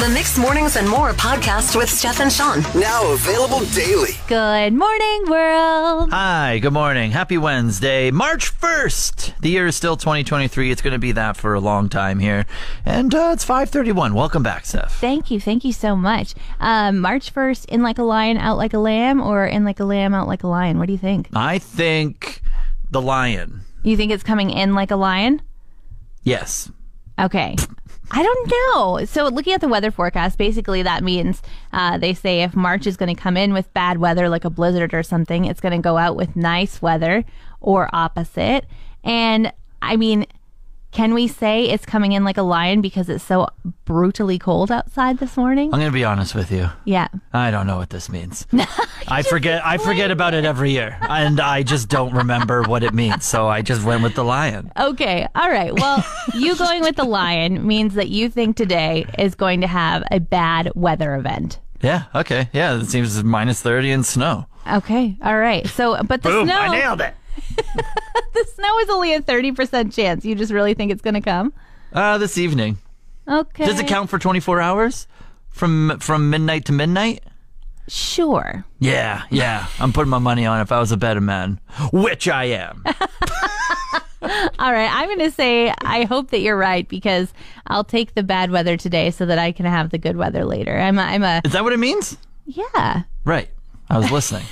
The Mixed Mornings and More podcast with Steph and Shawn. Now available daily. Good morning, world. Hi, good morning. Happy Wednesday, March 1st. The year is still 2023. It's going to be that for a long time here. And it's 5:31. Welcome back, Steph. Thank you so much. March 1st, in like a lion, out like a lamb, or in like a lamb, out like a lion? What do you think? I think the lion. You think it's coming in like a lion? Yes. Okay. I don't know. So looking at the weather forecast, basically that means they say if March is going to come in with bad weather, like a blizzard or something, it's going to go out with nice weather or opposite. And I mean, can we say it's coming in like a lion because it's so brutally cold outside this morning? I'm going to be honest with you. Yeah. I don't know what this means. I forget about it every year, and I just don't remember what it means. So I just went with the lion. Okay. All right. Well, you going with the lion means that you think today is going to have a bad weather event. Yeah. Okay. Yeah. It seems minus 30 and snow. Okay. All right. So, but the Boom, snow. I nailed it. The snow is only a 30% chance. You just really think it's going to come? This evening. Okay. Does it count for 24 hours? From midnight to midnight? Sure. Yeah. I'm putting my money on if I was a better man, which I am. All right. I'm going to say I hope that you're right because I'll take the bad weather today so that I can have the good weather later. Is that what it means? Yeah. Right. I was listening.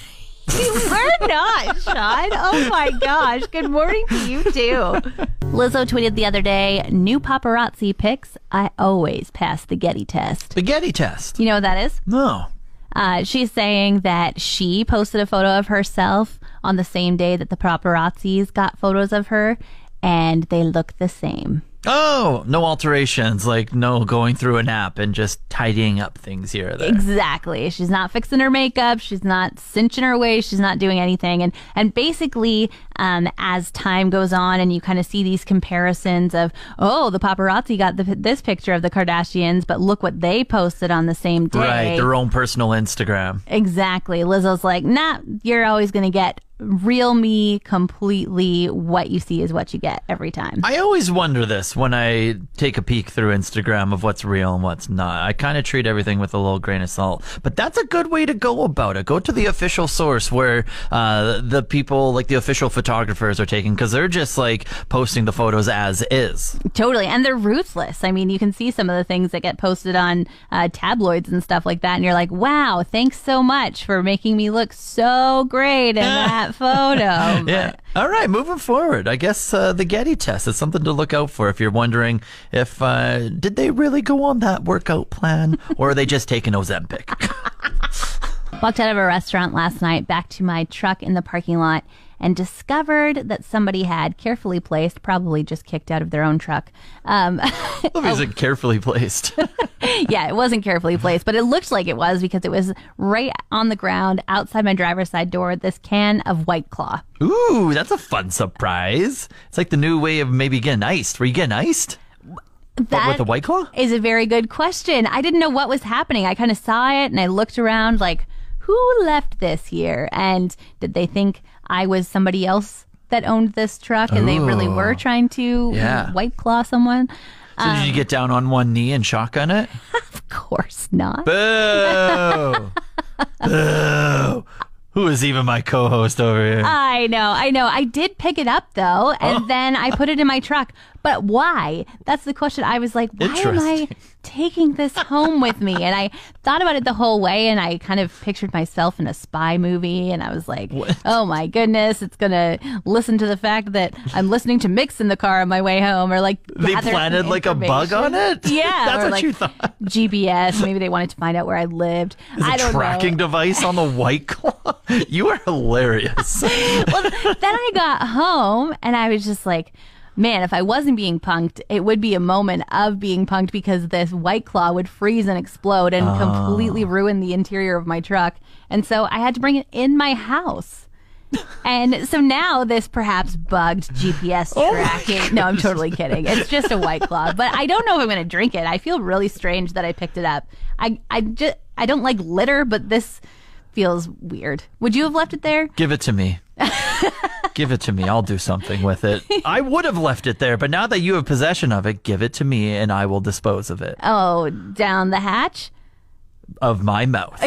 You were not, Shawn. Oh my gosh. Good morning to you too. Lizzo tweeted the other day, new paparazzi pics. I always pass the Getty test. The Getty test. You know what that is? No. She's saying that she posted a photo of herself on the same day that the paparazzis got photos of her, and they look the same. Oh, no alterations, like no going through an app and just tidying up things here or there. Exactly. She's not fixing her makeup. She's not cinching her waist. She's not doing anything. And basically, as time goes on and you kind of see these comparisons of, oh, the paparazzi got this picture of the Kardashians, but look what they posted on the same day. Right, their own personal Instagram. Exactly. Lizzo's like, nah, you're always going to get real me completely. What you see is what you get every time. I always wonder this when I take a peek through Instagram of what's real and what's not. I kind of treat everything with a little grain of salt, but that's a good way to go about it. Go to the official source where the people, like the official photographers, are taking, because they're just like posting the photos as is. Totally. And they're ruthless. I mean, you can see some of the things that get posted on tabloids and stuff like that, and you're like, wow, thanks so much for making me look so great in that photo. Yeah. All right, moving forward, I guess the Getty test is something to look out for if you're wondering if did they really go on that workout plan or are they just taking Ozempic? Walked out of a restaurant last night back to my truck in the parking lot and discovered that somebody had carefully placed, probably just kicked out of their own truck. Is it carefully placed? Yeah, it wasn't carefully placed, but it looked like it was because it was right on the ground outside my driver's side door, this can of White Claw. Ooh, that's a fun surprise. It's like the new way of maybe getting iced. Were you getting iced? That with the White Claw? Is a very good question. I didn't know what was happening. I kind of saw it and I looked around like, who left this here? And did they think I was somebody else that owned this truck and they really were trying to White Claw someone? So did you get down on one knee and shotgun it? Of course not. Boo! Boo! Who is even my co-host over here? I know. I did pick it up, though, and then I put it in my truck. But why? That's the question. I was like, why am I taking this home with me? And I thought about it the whole way, and I kind of pictured myself in a spy movie, and I was like, oh my goodness, it's going to listen to the fact that I'm listening to Mix in the car on my way home, or like they planted like a bug on it? Yeah. That's what like you thought. GPS. Maybe they wanted to find out where I lived. I don't know. Tracking device on the White Claw? You are hilarious. Well, then I got home, and I was just like, man, if I wasn't being punked, it would be a moment of being punked because this White Claw would freeze and explode and completely ruin the interior of my truck. And so I had to bring it in my house. And so now this perhaps bugged GPS tracking. No, I'm totally kidding. It's just a White Claw. But I don't know if I'm going to drink it. I feel really strange that I picked it up. I don't like litter, but this feels weird. Would you have left it there? Give it to me. Give it to me. I'll do something with it. I would have left it there, but now that you have possession of it, give it to me and I will dispose of it. Oh, down the hatch? Of my mouth.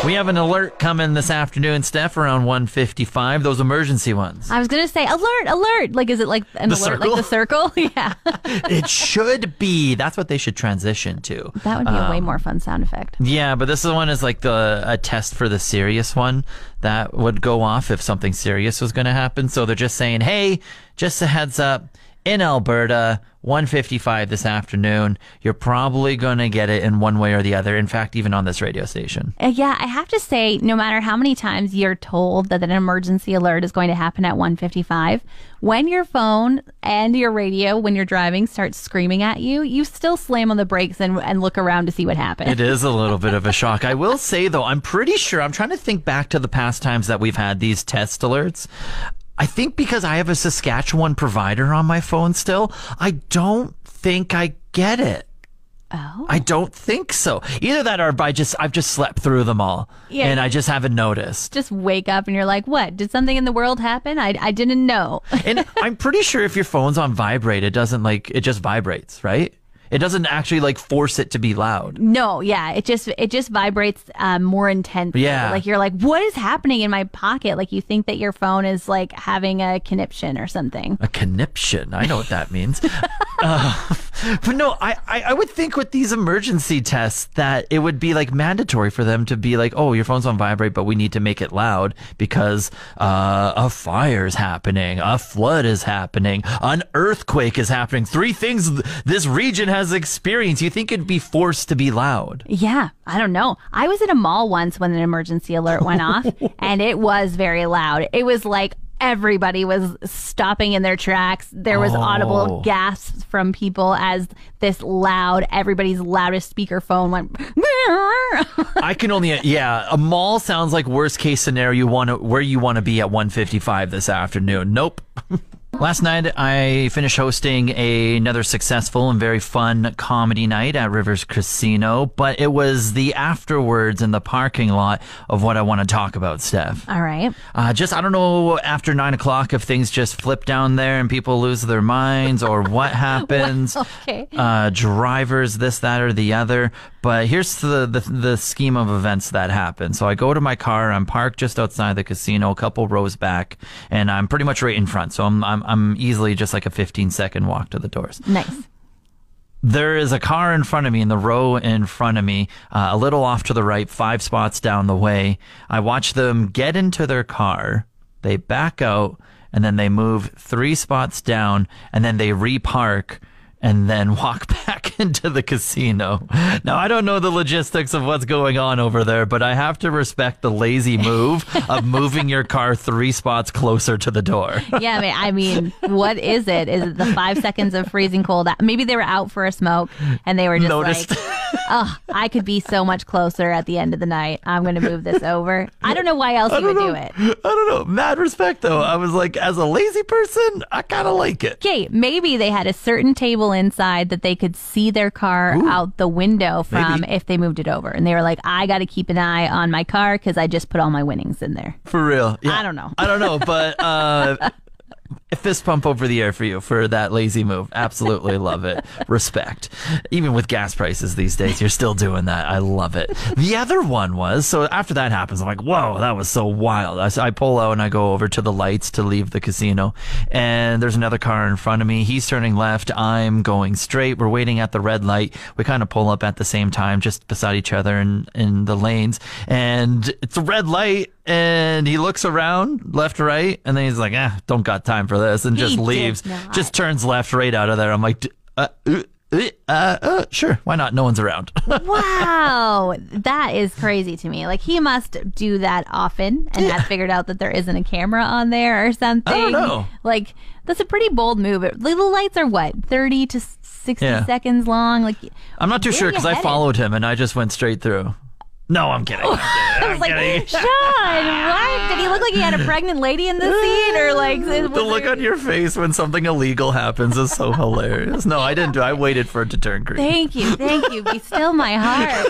We have an alert coming this afternoon, Steph, around 1:55. Those emergency ones. I was going to say, alert. Like, is it like an alert circle? like the circle? Yeah. It should be. That's what they should transition to. That would be a way more fun sound effect. Yeah, but this one is like a test for the serious one that would go off if something serious was going to happen. So they're just saying, hey, just a heads up. In Alberta, 1:55 this afternoon. You're probably going to get it in one way or the other. In fact, even on this radio station. Yeah, I have to say, no matter how many times you're told that an emergency alert is going to happen at 1:55, when your phone and your radio, when you're driving, starts screaming at you, you still slam on the brakes and look around to see what happened. It is a little bit of a shock. I will say, though, I'm pretty sure, I'm trying to think back to the past times that we've had these test alerts. I think because I have a Saskatchewan provider on my phone still, I don't think I get it. Oh. I don't think so. Either that or I've just slept through them all. Yeah. And I just haven't noticed. Just wake up and you're like, what? Did something in the world happen? I didn't know. And I'm pretty sure if your phone's on vibrate, it doesn't it just vibrates, right? It doesn't actually force it to be loud. No, yeah, it just vibrates more intensely. Yeah. Like you're like, what is happening in my pocket? Like you think that your phone is like having a conniption or something. A conniption. I know what that means. But no, I would think with these emergency tests that it would be mandatory for them to be like, oh, your phone's on vibrate, but we need to make it loud because a fire is happening, a flood is happening, an earthquake is happening. 3 things this region has experienced. You think it'd be forced to be loud? Yeah, I don't know. I was at a mall once when an emergency alert went off, and it was very loud. It was like everybody was stopping in their tracks. There was audible gasps from people as this everybody's loudest speakerphone went. I can only, a mall sounds like worst case scenario where you want to be at 1:55 this afternoon. Nope. Last night, I finished hosting another successful and very fun comedy night at Rivers Casino, but it was the afterwards in the parking lot of what I want to talk about, Steph. All right. I don't know after 9 o'clock if things just flip down there and people lose their minds or what happens. Okay. Drivers, this, that, or the other. But here's the scheme of events that happen. So I go to my car, I'm parked just outside the casino, a couple rows back, and I'm pretty much right in front. So I'm easily just like a 15-second walk to the doors. Nice. There is a car in front of me, in the row in front of me, a little off to the right, 5 spots down the way. I watch them get into their car, they back out, and then they move 3 spots down, and then they repark and then walk back into the casino. Now, I don't know the logistics of what's going on over there, but I have to respect the lazy move of moving your car 3 spots closer to the door. Yeah, I mean, what is it? Is it the 5 seconds of freezing cold? Maybe they were out for a smoke and they were just Noticed. like, oh, I could be so much closer at the end of the night. I'm going to move this over. I don't know why else you would do it. I don't know. Mad respect, though. I was like, as a lazy person, I kind of like it. Okay, maybe they had a certain table inside that they could see their car out the window from if they moved it over. And they were like, I got to keep an eye on my car because I just put all my winnings in there. For real. Yeah. I don't know. I don't know, but a fist pump over the air for you for that lazy move. Absolutely love it. Respect. Even with gas prices these days, you're still doing that. I love it. The other one was, so after that happens, I'm like, whoa, that was so wild. I pull out and I go over to the lights to leave the casino, and there's another car in front of me. He's turning left. I'm going straight. We're waiting at the red light. We kind of pull up at the same time, just beside each other in the lanes, and it's a red light. And he looks around, left, right, and then he's like, don't got time for this, and just leaves. Just turns left, right out of there. I'm like, sure, why not? No one's around. Wow, that is crazy to me. Like, he must do that often and have figured out that there isn't a camera on there or something. I don't know. Like, that's a pretty bold move. Little lights are what, 30 to 60 seconds long? Like, I'm not too where sure are you because I headed? followed him and I just went straight through. No, I'm kidding. I was like, Shawn, what? Did he look like he had a pregnant lady in the scene? Or like the look on your face when something illegal happens is so hilarious. No, I didn't do it. I waited for it to turn green. Thank you. Be still my heart.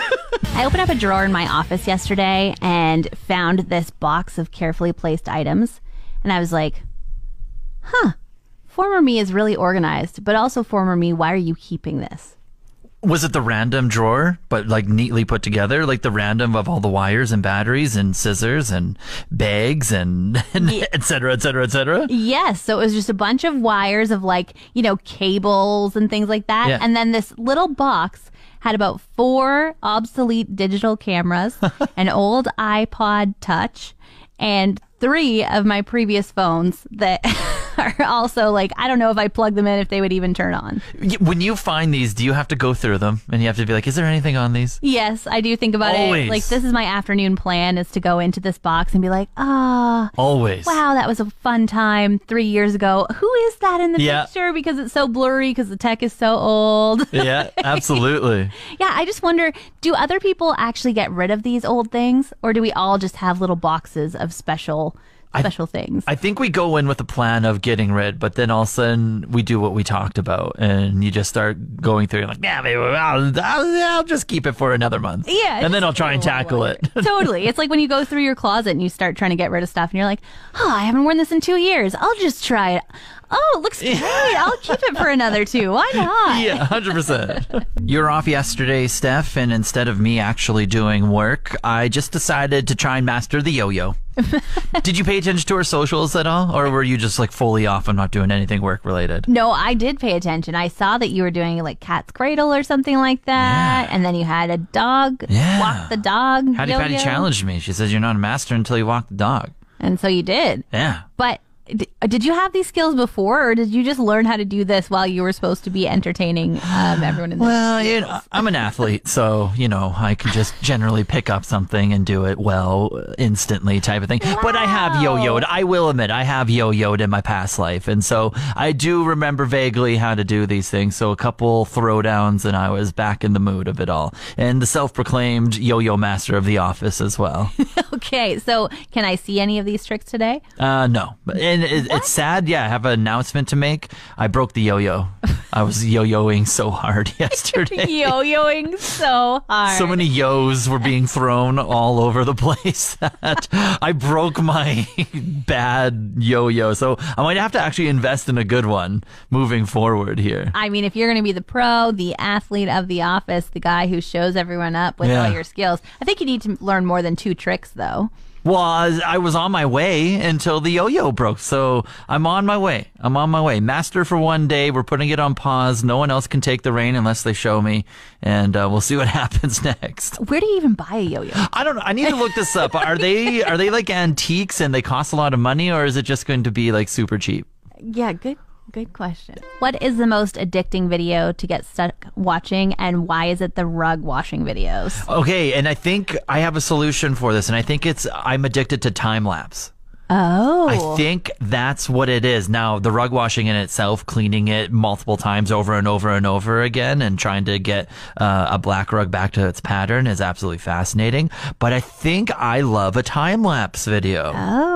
I opened up a drawer in my office yesterday and found this box of carefully placed items. And I was like, former me is really organized, but also former me, why are you keeping this? Was it the random drawer, but like neatly put together, like the random of all the wires and batteries and scissors and bags and et cetera, et cetera, et cetera? Yes. So it was just a bunch of wires of like, cables and things like that. Yeah. And then this little box had about 4 obsolete digital cameras, an old iPod Touch, and 3 of my previous phones that are also like, I don't know if I plug them in if they would even turn on. When you find these, do you have to go through them and you have to be like, is there anything on these? Yes, I do think about Always. it. Like, this is my afternoon plan, is to go into this box and be like, Always. wow, that was a fun time 3 years ago. Who is that in the Yeah. picture? Because it's so blurry, because the tech is so old. Yeah, absolutely. Yeah, I just wonder, do other people actually get rid of these old things? Or do we all just have little boxes of special things? I think we go in with a plan of getting rid, but then all of a sudden we do what we talked about, and you just start going through and like, yeah, maybe I'll just keep it for another month. Yeah. And then I'll try and tackle it. Totally. It's like when you go through your closet and you start trying to get rid of stuff and you're like, I haven't worn this in 2 years. I'll just try it. Oh, it looks great. I'll keep it for another 2. Why not? Yeah, 100%. You were off yesterday, Steph, and instead of me actually doing work, I just decided to try and master the yo-yo. Did you pay attention to our socials at all? Or were you just like fully off and not doing anything work related? No, I did pay attention. I saw that you were doing like cat's cradle or something like that. Yeah. And then you had a dog. Yeah. Walk the dog. Hattie Patty yo-yo. challenged me. She says you're not a master until you walk the dog. And so you did. Yeah. But did you have these skills before, or did you just learn how to do this while you were supposed to be entertaining everyone in the Well, I'm an athlete, so, I can just generally pick up something and do it well instantly type of thing. Wow. But I have yo-yoed. I will admit, I have yo-yoed in my past life. And so I do remember vaguely how to do these things. So a couple throwdowns and I was back in the mood of it all. And the self-proclaimed yo-yo master of the office as well. Okay, so can I see any of these tricks today? No. And it's sad. Yeah, I have an announcement to make. I broke the yo-yo. I was yo-yoing so hard yesterday. Yo-yoing so hard. So many yo's were being thrown all over the place that I broke my bad yo-yo. So I might have to actually invest in a good one moving forward here. I mean, if you're going to be the pro, the athlete of the office, the guy who shows everyone up with all your skills, I think you need to learn more than 2 tricks, though. Well, I was on my way until the yo-yo broke. So I'm on my way. Master for one day. We're putting it on pause. No one else can take the reign unless they show me. And we'll see what happens next. Where do you even buy a yo-yo? I don't know. I need to look this up. Are they like antiques and they cost a lot of money, or is it just going to be like super cheap? Yeah, good question. What is the most addicting video to get stuck watching, and why is it the rug washing videos? Okay, and I think I have a solution for this, and I think I'm addicted to time lapse. Oh. I think that's what it is. Now, the rug washing in itself, cleaning it multiple times over and over and over again and trying to get a black rug back to its pattern is absolutely fascinating. But I think I love a time-lapse video.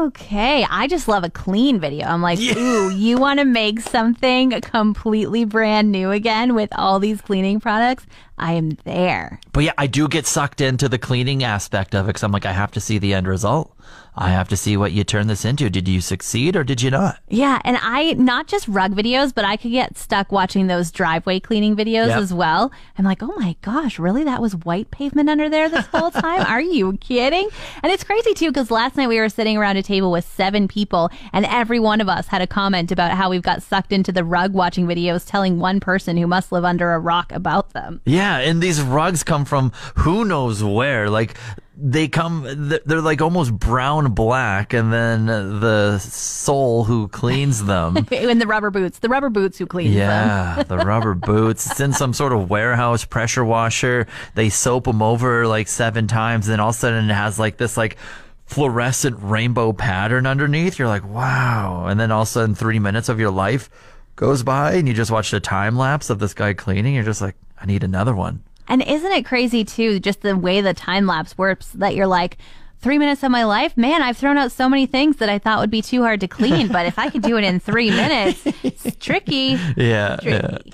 Okay. I just love a clean video. I'm like, ooh, you want to make something completely brand new again with all these cleaning products? I am there. But yeah, I do get sucked into the cleaning aspect of it because I'm like, I have to see the end result. I have to see what you turn this into. Did you succeed or did you not? Yeah, and not just rug videos, but I could get stuck watching those driveway cleaning videos as well. I'm like, oh my gosh, really? That was white pavement under there this whole time? Are you kidding? And it's crazy too, because last night we were sitting around a table with 7 people, and every one of us had a comment about how we've got sucked into the rug watching videos, telling one person who must live under a rock about them. Yeah, and these rugs come from who knows where. Like, they're like almost brown black, and then the soul who cleans them. And the rubber boots who cleans them. Yeah, the rubber boots. It's in some sort of warehouse pressure washer. They soap them over like 7 times, and then all of a sudden it has like this like fluorescent rainbow pattern underneath. You're like, wow. And then all of a sudden 3 minutes of your life goes by and you just watched a time lapse of this guy cleaning. You're just like, I need another one. And isn't it crazy, too, just the way the time lapse works, that you're like, 3 minutes of my life? Man, I've thrown out so many things that I thought would be too hard to clean. But if I could do it in 3 minutes, it's tricky. Yeah. Tricky.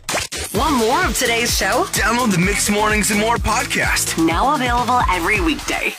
Want more of today's show? Download the Mixed Mornings and More podcast. Now available every weekday.